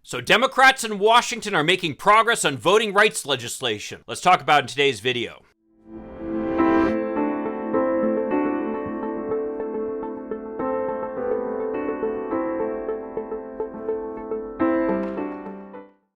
So Democrats in Washington are making progress on voting rights legislation. Let's talk about it in today's video.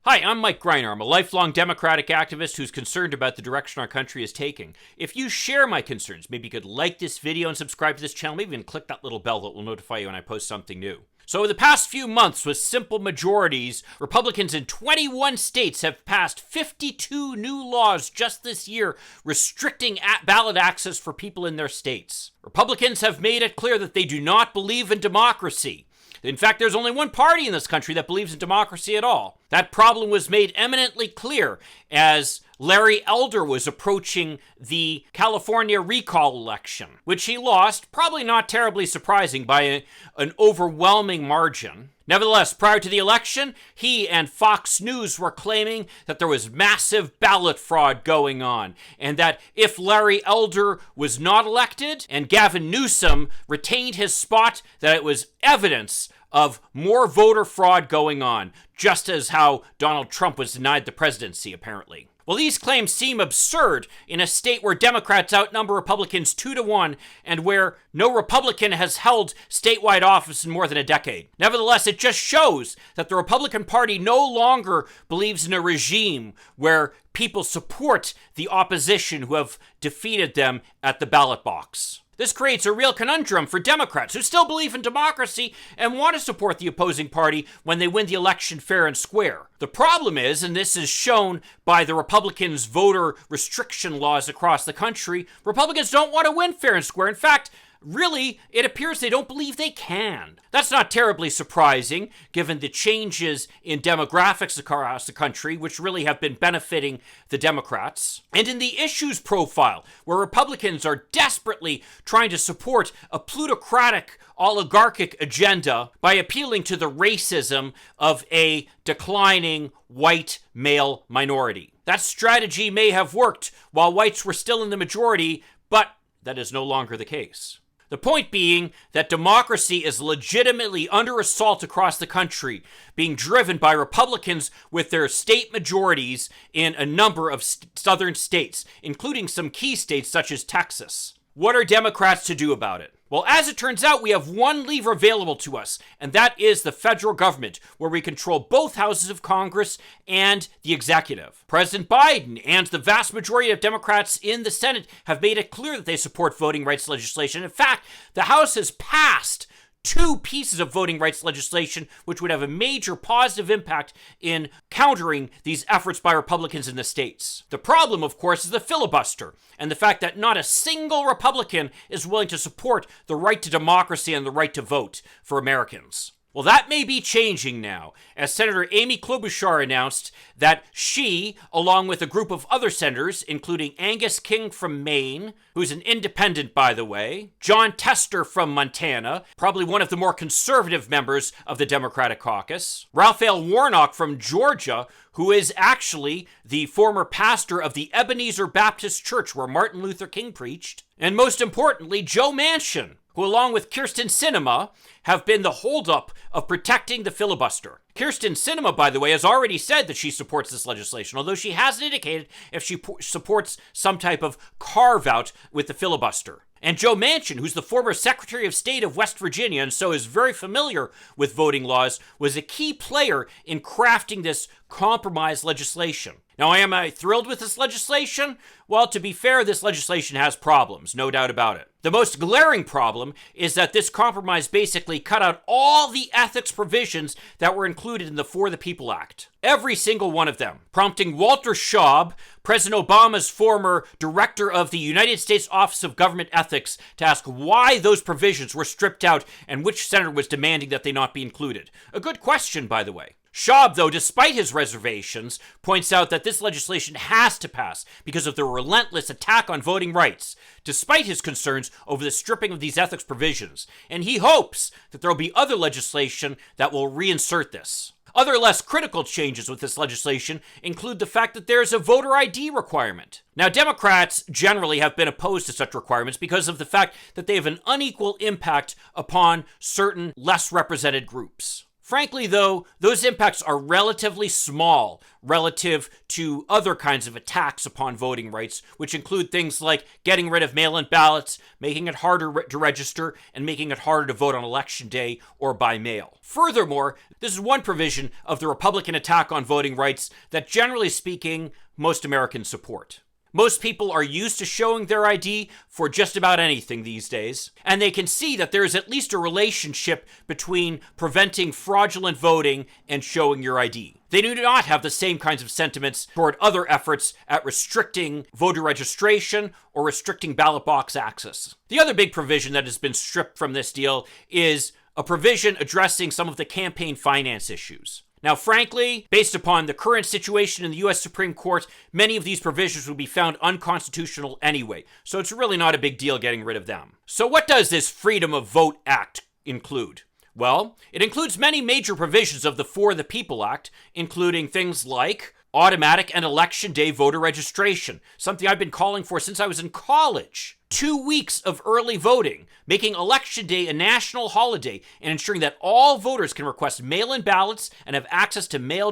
Hi, I'm Mike Greiner. I'm a lifelong Democratic activist who's concerned about the direction our country is taking. If you share my concerns, maybe you could like this video and subscribe to this channel, maybe even click that little bell that will notify you when I post something new. So over the past few months, with simple majorities, Republicans in 21 states have passed 52 new laws just this year restricting ballot access for people in their states. Republicans have made it clear that they do not believe in democracy. In fact, there's only one party in this country that believes in democracy at all. That problem was made eminently clear as Larry Elder was approaching the California recall election, which he lost, probably not terribly surprising, by an overwhelming margin. Nevertheless, prior to the election, he and Fox News were claiming that there was massive ballot fraud going on, and that if Larry Elder was not elected and Gavin Newsom retained his spot, that it was evidence of more voter fraud going on, just as how Donald Trump was denied the presidency, apparently. Well, these claims seem absurd in a state where Democrats outnumber Republicans 2-1 and where no Republican has held statewide office in more than a decade. Nevertheless, it just shows that the Republican Party no longer believes in a regime where people support the opposition who have defeated them at the ballot box. This creates a real conundrum for Democrats who still believe in democracy and want to support the opposing party when they win the election fair and square. The problem is, and this is shown by the Republicans' voter restriction laws across the country, Republicans don't want to win fair and square. In fact, really, it appears they don't believe they can. That's not terribly surprising, given the changes in demographics across the country, which really have been benefiting the Democrats. And in the issues profile, where Republicans are desperately trying to support a plutocratic, oligarchic agenda by appealing to the racism of a declining white male minority. That strategy may have worked while whites were still in the majority, but that is no longer the case. The point being that democracy is legitimately under assault across the country, being driven by Republicans with their state majorities in a number of southern states, including some key states such as Texas. What are Democrats to do about it? Well, as it turns out, we have one lever available to us, and that is the federal government, where we control both houses of Congress and the executive. President Biden and the vast majority of Democrats in the Senate have made it clear that they support voting rights legislation. In fact, the House has passed 2 pieces of voting rights legislation, which would have a major positive impact in countering these efforts by Republicans in the states. The problem, of course, is the filibuster, and the fact that not a single Republican is willing to support the right to democracy and the right to vote for Americans. Well, that may be changing now, as Senator Amy Klobuchar announced that she, along with a group of other senators, including Angus King from Maine, who's an independent, by the way, John Tester from Montana, probably one of the more conservative members of the Democratic caucus, Raphael Warnock from Georgia, who is actually the former pastor of the Ebenezer Baptist Church where Martin Luther King preached, and most importantly, Joe Manchin, who along with Kyrsten Sinema have been the holdup of protecting the filibuster. Kyrsten Sinema, by the way, has already said that she supports this legislation, although she hasn't indicated if she supports some type of carve-out with the filibuster. And Joe Manchin, who's the former Secretary of State of West Virginia and so is very familiar with voting laws, was a key player in crafting this compromise legislation. Now, am I thrilled with this legislation? Well, to be fair, this legislation has problems, no doubt about it. The most glaring problem is that this compromise basically cut out all the ethics provisions that were included in the For the People Act. Every single one of them, prompting Walter Schaub, President Obama's former director of the United States Office of Government Ethics, to ask why those provisions were stripped out and which senator was demanding that they not be included. A good question, by the way. Schaub, though, despite his reservations, points out that this legislation has to pass because of the relentless attack on voting rights, despite his concerns over the stripping of these ethics provisions. And he hopes that there will be other legislation that will reinsert this. Other less critical changes with this legislation include the fact that there is a voter ID requirement. Now, Democrats generally have been opposed to such requirements because of the fact that they have an unequal impact upon certain less represented groups. Frankly, though, those impacts are relatively small relative to other kinds of attacks upon voting rights, which include things like getting rid of mail-in ballots, making it harder to register, and making it harder to vote on election day or by mail. Furthermore, this is one provision of the Republican attack on voting rights that, generally speaking, most Americans support. Most people are used to showing their ID for just about anything these days, and they can see that there is at least a relationship between preventing fraudulent voting and showing your ID. They do not have the same kinds of sentiments toward other efforts at restricting voter registration or restricting ballot box access. The other big provision that has been stripped from this deal is a provision addressing some of the campaign finance issues. Now, frankly, based upon the current situation in the U.S. Supreme Court, many of these provisions would be found unconstitutional anyway, so it's really not a big deal getting rid of them. So what does this Freedom of Vote Act include? Well, it includes many major provisions of the For the People Act, including things like automatic and election day voter registration, something I've been calling for since I was in college. 2 weeks of early voting, making Election Day a national holiday, and ensuring that all voters can request mail-in ballots and have access to mail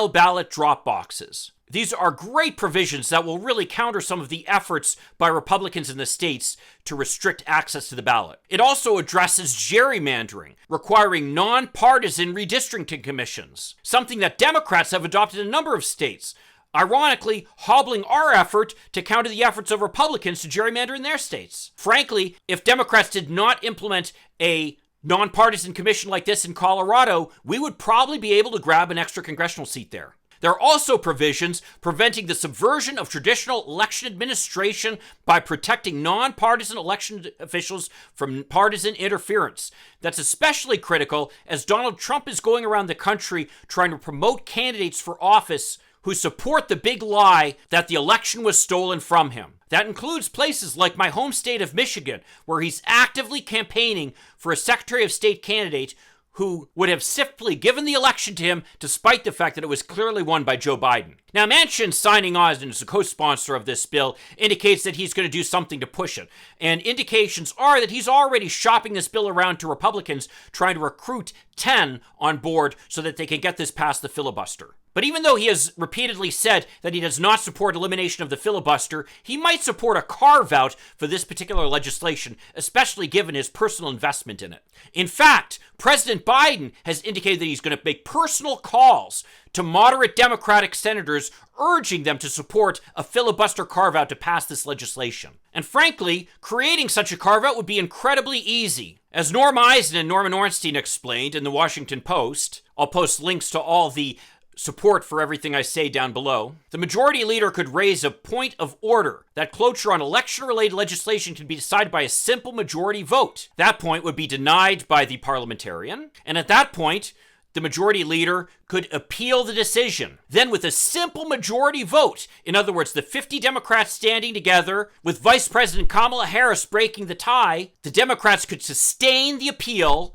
ballot drop boxes. These are great provisions that will really counter some of the efforts by Republicans in the states to restrict access to the ballot. It also addresses gerrymandering, requiring nonpartisan redistricting commissions, something that Democrats have adopted in a number of states, ironically hobbling our effort to counter the efforts of Republicans to gerrymander in their states. Frankly, if Democrats did not implement a nonpartisan commission like this in Colorado, we would probably be able to grab an extra congressional seat there. There are also provisions preventing the subversion of traditional election administration by protecting nonpartisan election officials from partisan interference. That's especially critical as Donald Trump is going around the country trying to promote candidates for office who support the big lie that the election was stolen from him. That includes places like my home state of Michigan, where he's actively campaigning for a Secretary of State candidate who would have simply given the election to him despite the fact that it was clearly won by Joe Biden. Now, Manchin signing on as a co-sponsor of this bill indicates that he's going to do something to push it. And indications are that he's already shopping this bill around to Republicans, trying to recruit 10 on board so that they can get this past the filibuster. But even though he has repeatedly said that he does not support elimination of the filibuster, he might support a carve-out for this particular legislation, especially given his personal investment in it. In fact, President Biden has indicated that he's going to make personal calls to moderate Democratic senators, urging them to support a filibuster carve-out to pass this legislation. And frankly, creating such a carve-out would be incredibly easy. As Norm Eisen and Norman Ornstein explained in the Washington Post, I'll post links to all the support for everything I say down below, the majority leader could raise a point of order that cloture on election-related legislation can be decided by a simple majority vote. That point would be denied by the parliamentarian, and at that point, the majority leader could appeal the decision. Then with a simple majority vote, in other words, the 50 Democrats standing together with Vice President Kamala Harris breaking the tie, the Democrats could sustain the appeal,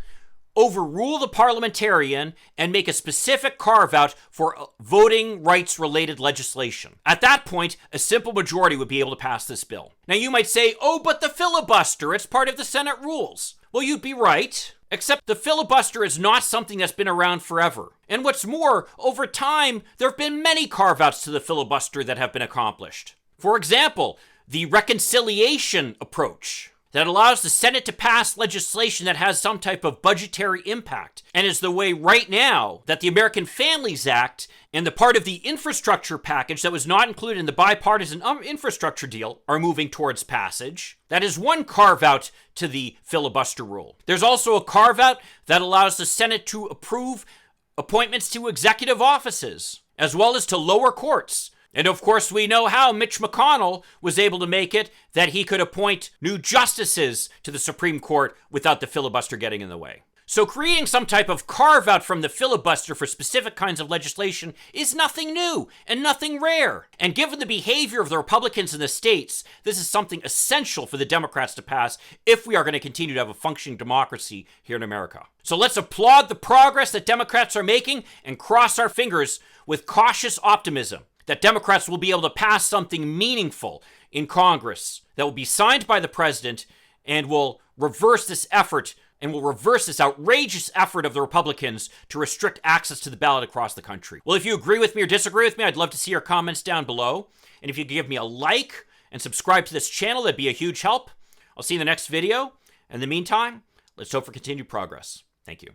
overrule the parliamentarian, and make a specific carve-out for voting rights-related legislation. At that point, a simple majority would be able to pass this bill. Now you might say, oh, but the filibuster, it's part of the Senate rules. Well, you'd be right, except the filibuster is not something that's been around forever. And what's more, over time, there have been many carve-outs to the filibuster that have been accomplished. For example, the reconciliation approach that allows the Senate to pass legislation that has some type of budgetary impact, and is the way right now that the American Families Act and the part of the infrastructure package that was not included in the bipartisan infrastructure deal are moving towards passage. That is one carve-out to the filibuster rule. There's also a carve-out that allows the Senate to approve appointments to executive offices, as well as to lower courts. And of course, we know how Mitch McConnell was able to make it that he could appoint new justices to the Supreme Court without the filibuster getting in the way. So creating some type of carve-out from the filibuster for specific kinds of legislation is nothing new and nothing rare. And given the behavior of the Republicans in the states, this is something essential for the Democrats to pass if we are going to continue to have a functioning democracy here in America. So let's applaud the progress that Democrats are making and cross our fingers with cautious optimism that Democrats will be able to pass something meaningful in Congress that will be signed by the president and will reverse this effort and will reverse this outrageous effort of the Republicans to restrict access to the ballot across the country. Well, if you agree with me or disagree with me, I'd love to see your comments down below. And if you could give me a like and subscribe to this channel, that'd be a huge help. I'll see you in the next video. In the meantime, let's hope for continued progress. Thank you.